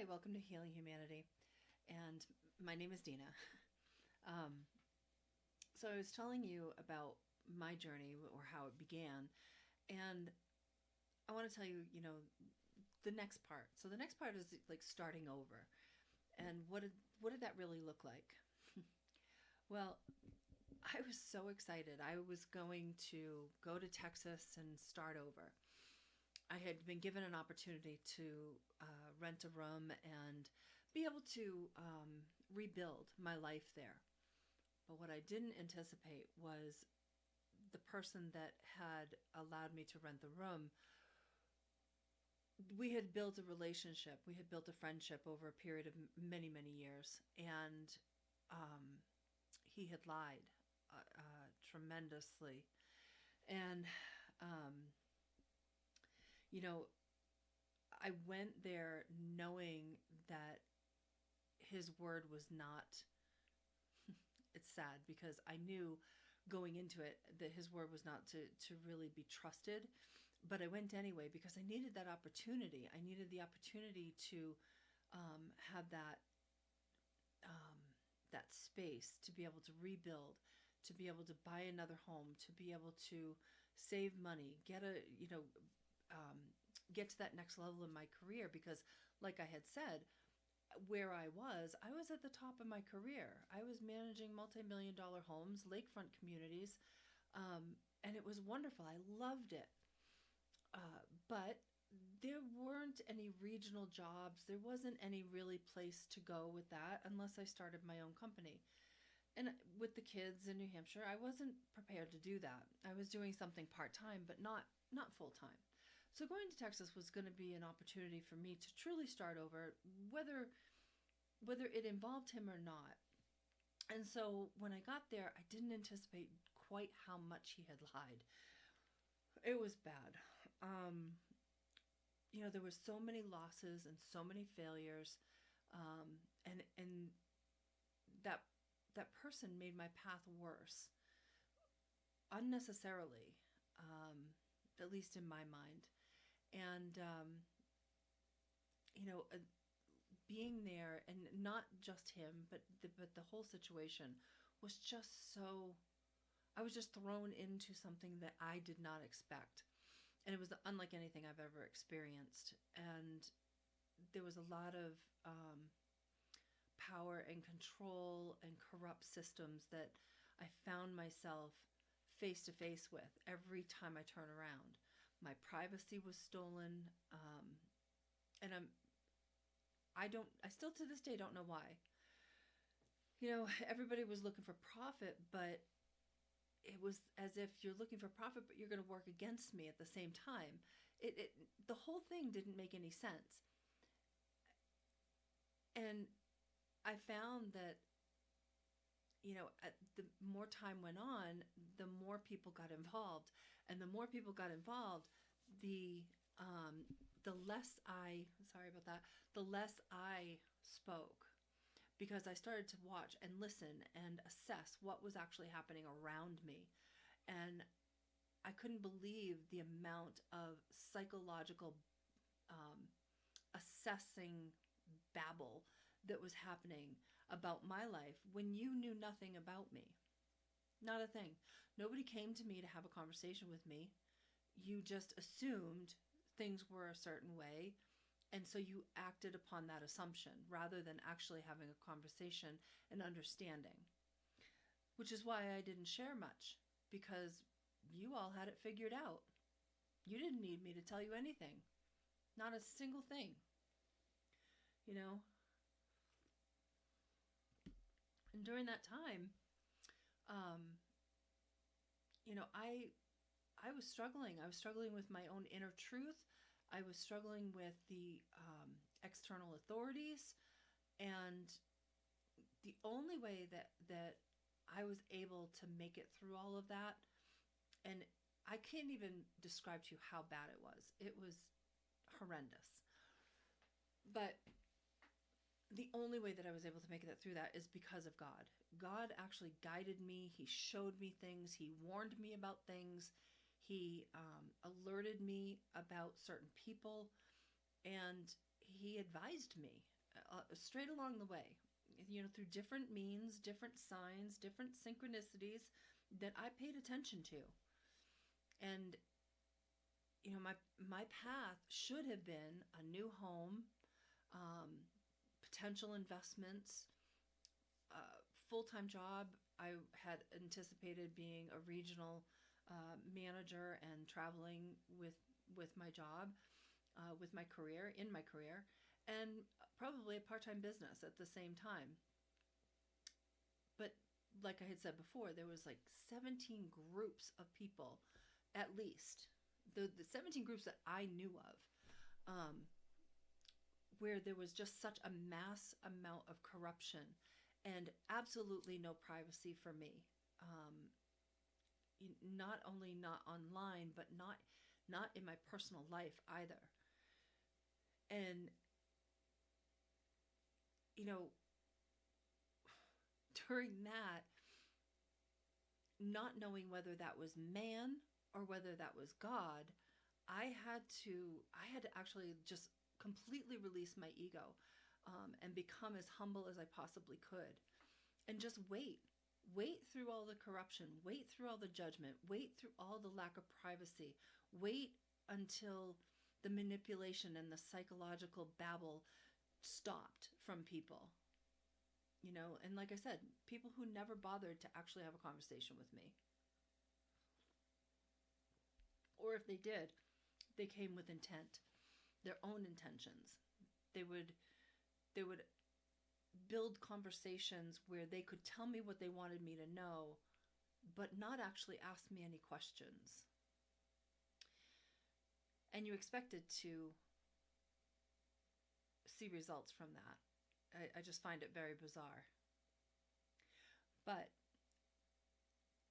Hi, welcome to Healing Humanity. And my name is Dina. Um, so I was telling you about my journey or how it began. And I want to tell you, the next part. So the next part is like starting over. And what did that really look like? Well, I was so excited. I was going to go to Texas and start over. I had been given an opportunity to rent a room and be able to rebuild my life there. But what I didn't anticipate was the person that had allowed me to rent the room. We had built a relationship, we had built a friendship over a period of many, many years. And he had lied tremendously. And, um, you know, I went there knowing that his word was not, it's sad because I knew going into it that his word was not to really be trusted. But I went anyway because I needed that opportunity. I needed the opportunity to have that space to be able to rebuild, to be able to buy another home, to be able to save money, get to that next level in my career. Because, like I had said, where I was at the top of my career. I was managing multi-million dollar homes, lakefront communities, and it was wonderful. I loved it. But there weren't any regional jobs. There wasn't any really place to go with that unless I started my own company. And with the kids in New Hampshire, I wasn't prepared to do that. I was doing something part-time, but not full-time. So going to Texas was going to be an opportunity for me to truly start over, whether it involved him or not. And so when I got there, I didn't anticipate quite how much he had lied. It was bad. Um, there were so many losses and so many failures, and that that person made my path worse unnecessarily, at least in my mind. And you know, uh, being there and not just him, but the whole situation was just so. I was just thrown into something that I did not expect, and it was unlike anything I've ever experienced. And there was a lot of power and control and corrupt systems that I found myself face to face with every time I turn around. My privacy was stolen, and I still to this day don't know why. Everybody was looking for profit, but it was as if you're looking for profit, but you're going to work against me at the same time. The whole thing didn't make any sense. And I found that, the more time went on, the more people got involved, and the more people got involved, the um, the less I sorry about that, the less I spoke because I started to watch and listen and assess what was actually happening around me, and I couldn't believe the amount of psychological assessing babble that was happening about my life when you knew nothing about me. Not a thing. Nobody came to me to have a conversation with me. You just assumed things were a certain way, and so you acted upon that assumption rather than actually having a conversation and understanding. Which is why I didn't share much, because you all had it figured out. You didn't need me to tell you anything. Not a single thing. You know, and during that time, um, I was struggling. I was struggling with my own inner truth. I was struggling with the external authorities, and the only way that I was able to make it through all of that, and I can't even describe to you how bad it was. It was horrendous. But the only way that I was able to make it through that is because of God. God actually guided me. He showed me things. He warned me about things. He alerted me about certain people, and he advised me straight along the way, through different means, different signs, different synchronicities that I paid attention to. And my path should have been a new home, um, potential investments, full-time job. I had anticipated being a regional manager and traveling with my job, with my career, in my career, and probably a part-time business at the same time. But like I had said before, there was like 17 groups of people, at least the 17 groups that I knew of, um, where there was just such a mass amount of corruption and absolutely no privacy for me. Um, Not only not online, but not in my personal life either. And you know, during that, not knowing whether that was man or whether that was God, I had to actually just completely release my ego, and become as humble as I possibly could, and just wait through all the corruption, wait through all the judgment, wait through all the lack of privacy, wait until the manipulation and the psychological babble stopped from people. And like I said, people who never bothered to actually have a conversation with me. Or if they did, they came with intent, their own intentions. They would build conversations where they could tell me what they wanted me to know, but not actually ask me any questions. And you expected to see results from that. I just find it very bizarre. But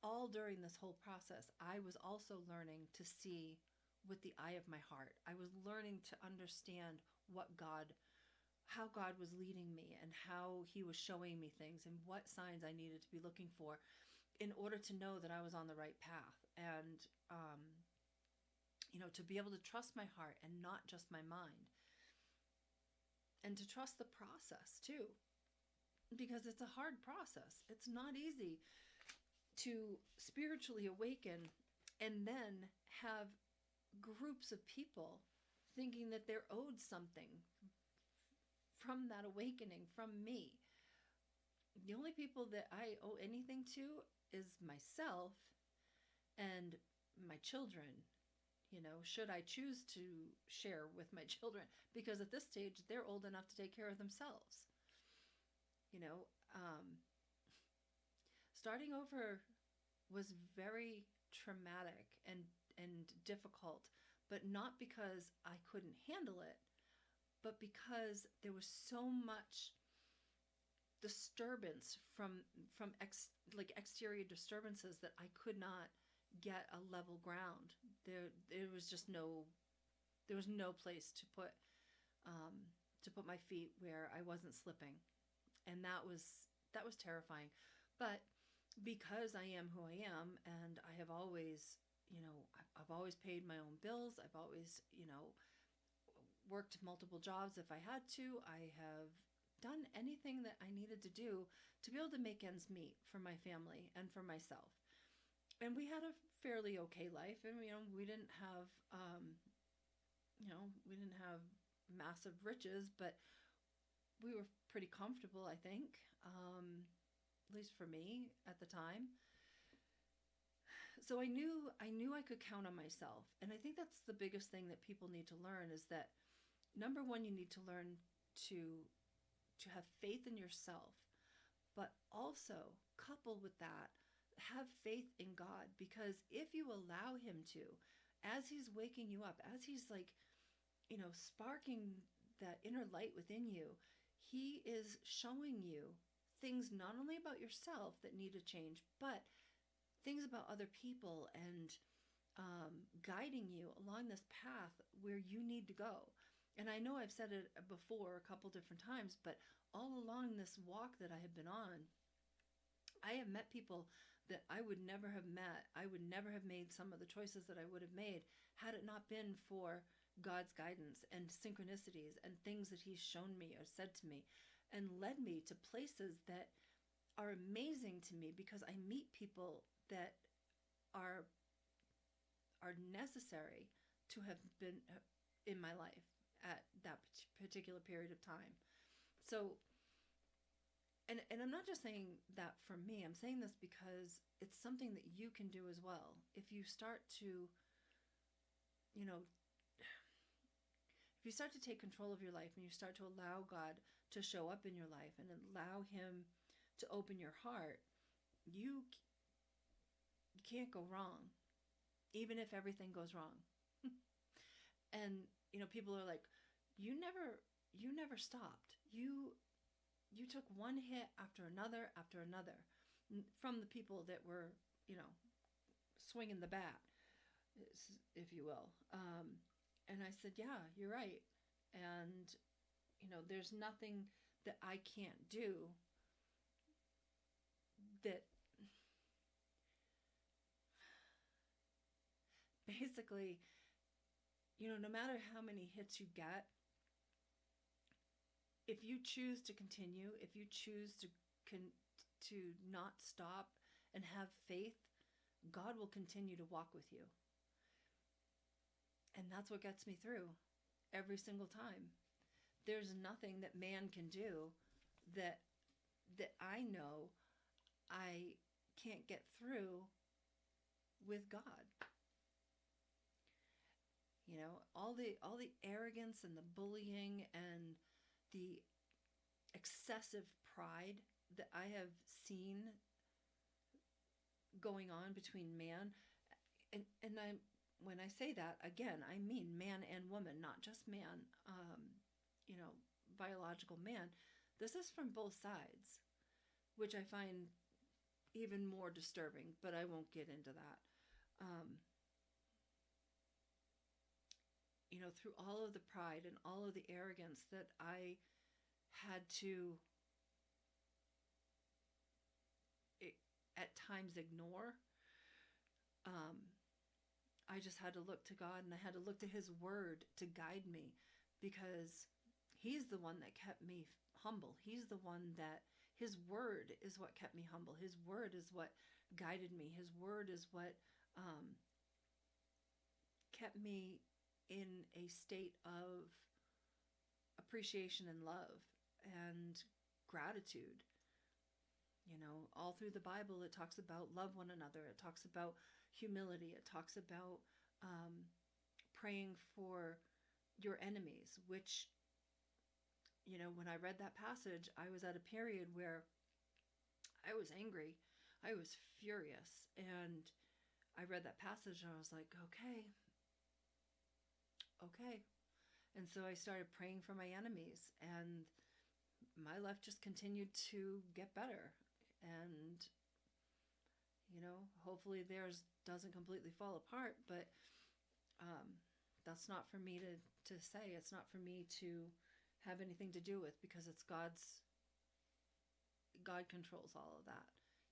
all during this whole process, I was also learning to see with the eye of my heart. I was learning to understand how God was leading me, and how he was showing me things, and what signs I needed to be looking for in order to know that I was on the right path. And, to be able to trust my heart and not just my mind. And to trust the process too, because it's a hard process. It's not easy to spiritually awaken and then have groups of people thinking that they're owed something from that awakening from me. The only people that I owe anything to is myself and my children. Should I choose to share with my children, because at this stage they're old enough to take care of themselves. you know um, Starting over was very traumatic and difficult, but not because I couldn't handle it, but because there was so much disturbance from exterior disturbances that I could not get a level ground. There was just no place to put my feet where I wasn't slipping, and that was terrifying. But because I am who I am, and I have always, I've always paid my own bills. I've always, worked multiple jobs if I had to. I have done anything that I needed to do to be able to make ends meet for my family and for myself. And we had a fairly okay life, and we didn't have massive riches, but we were pretty comfortable, I think, at least for me at the time. So I knew I could count on myself, and I think that's the biggest thing that people need to learn, is that number one, you need to learn to have faith in yourself, but also couple with that, have faith in God, because if you allow him to, as he's waking you up, as he's sparking that inner light within you, he is showing you things not only about yourself that need to change, but things about other people, and guiding you along this path where you need to go. And I know I've said it before a couple different times, but all along this walk that I have been on, I have met people that I would never have met. I would never have made some of the choices that I would have made had it not been for God's guidance and synchronicities and things that he's shown me or said to me and led me to places that are amazing to me, because I meet people that are necessary to have been in my life at that particular period of time. So, and I'm not just saying that for me. I'm saying this because it's something that you can do as well. If you start to, you know, if you start to take control of your life and you start to allow God to show up in your life and allow him to open your heart, you can't go wrong, even if everything goes wrong. And people are like, you never stopped. You took one hit after another from the people that were swinging the bat, if you will. And I said, yeah, you're right. And there's nothing that I can't do that basically, no matter how many hits you get, if you choose to continue, if you choose to not stop and have faith, God will continue to walk with you. And that's what gets me through every single time. There's nothing that man can do that I know I can't get through with God. All the arrogance and the bullying and the excessive pride that I have seen going on between man and when I say that, again, I mean man and woman, not just man, biological man. This is from both sides, which I find even more disturbing, but I won't get into that. Through all of the pride and all of the arrogance that I had to at times ignore, I just had to look to God, and I had to look to his word to guide me, because he's the one that kept me humble. He's the one that, his word is what kept me humble. His word is what guided me. His word is what kept me in a state of appreciation and love and gratitude. All through the Bible, it talks about love one another. It talks about humility. It talks about praying for your enemies, which, when I read that passage, I was at a period where I was angry. I was furious. And I read that passage and I was like, okay. And so I started praying for my enemies, and my life just continued to get better. And, hopefully theirs doesn't completely fall apart, but that's not for me to say. It's not for me to have anything to do with, because it's God controls all of that.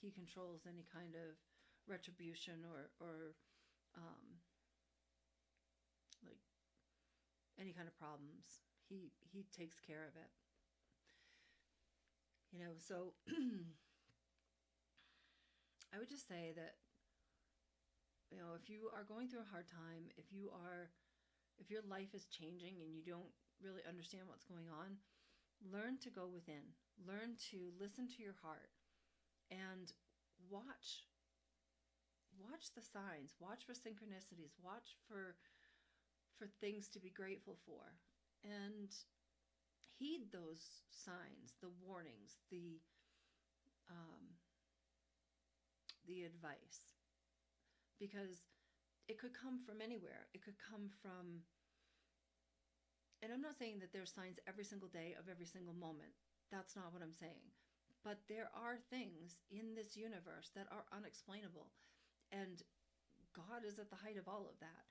He controls any kind of retribution or like any kind of problems. He takes care of it. So I would just say that, if you are going through a hard time, if your life is changing and you don't really understand what's going on, learn to go within. Learn to listen to your heart and watch the signs, watch for synchronicities, watch for things to be grateful for, and heed those signs, the warnings, the advice, because it could come from anywhere. It could come from, and I'm not saying that there's signs every single day of every single moment. That's not what I'm saying. But there are things in this universe that are unexplainable, and God is at the height of all of that.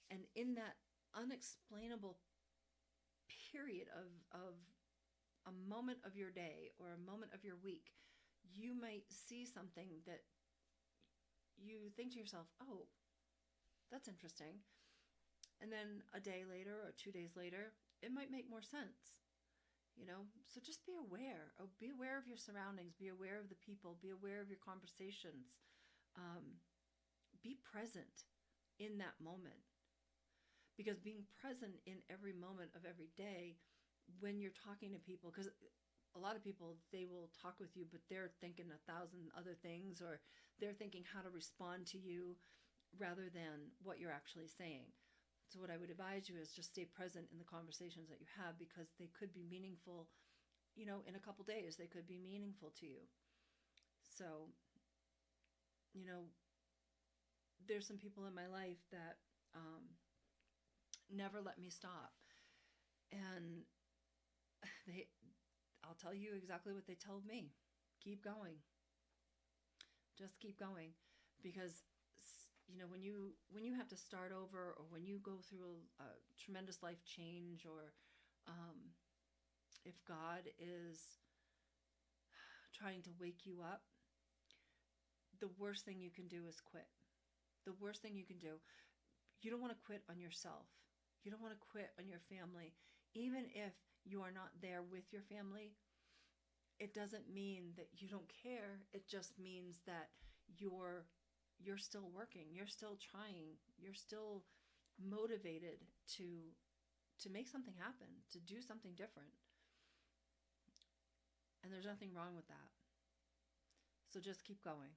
And in that unexplainable period of a moment of your day or a moment of your week, you might see something that you think to yourself, oh, that's interesting. And then a day later or 2 days later, it might make more sense. So just be aware. Be aware of your surroundings. Be aware of the people. Be aware of your conversations. Um, be present in that moment, because being present in every moment of every day when you're talking to people, because a lot of people, they will talk with you, but they're thinking 1,000 other things, or they're thinking how to respond to you rather than what you're actually saying. So what I would advise you is just stay present in the conversations that you have, because they could be meaningful. In a couple days, they could be meaningful to you. So, you know, there's some people in my life that never let me stop. And they, I'll tell you exactly what they told me. Keep going. Just keep going. Because when you have to start over, or when you go through a tremendous life change, or if God is trying to wake you up, the worst thing you can do is quit. The worst thing you can do. You don't want to quit on yourself. You don't want to quit on your family. Even if you are not there with your family, it doesn't mean that you don't care. It just means that you're still working. You're still trying. You're still motivated to make something happen, to do something different. And there's nothing wrong with that. So just keep going.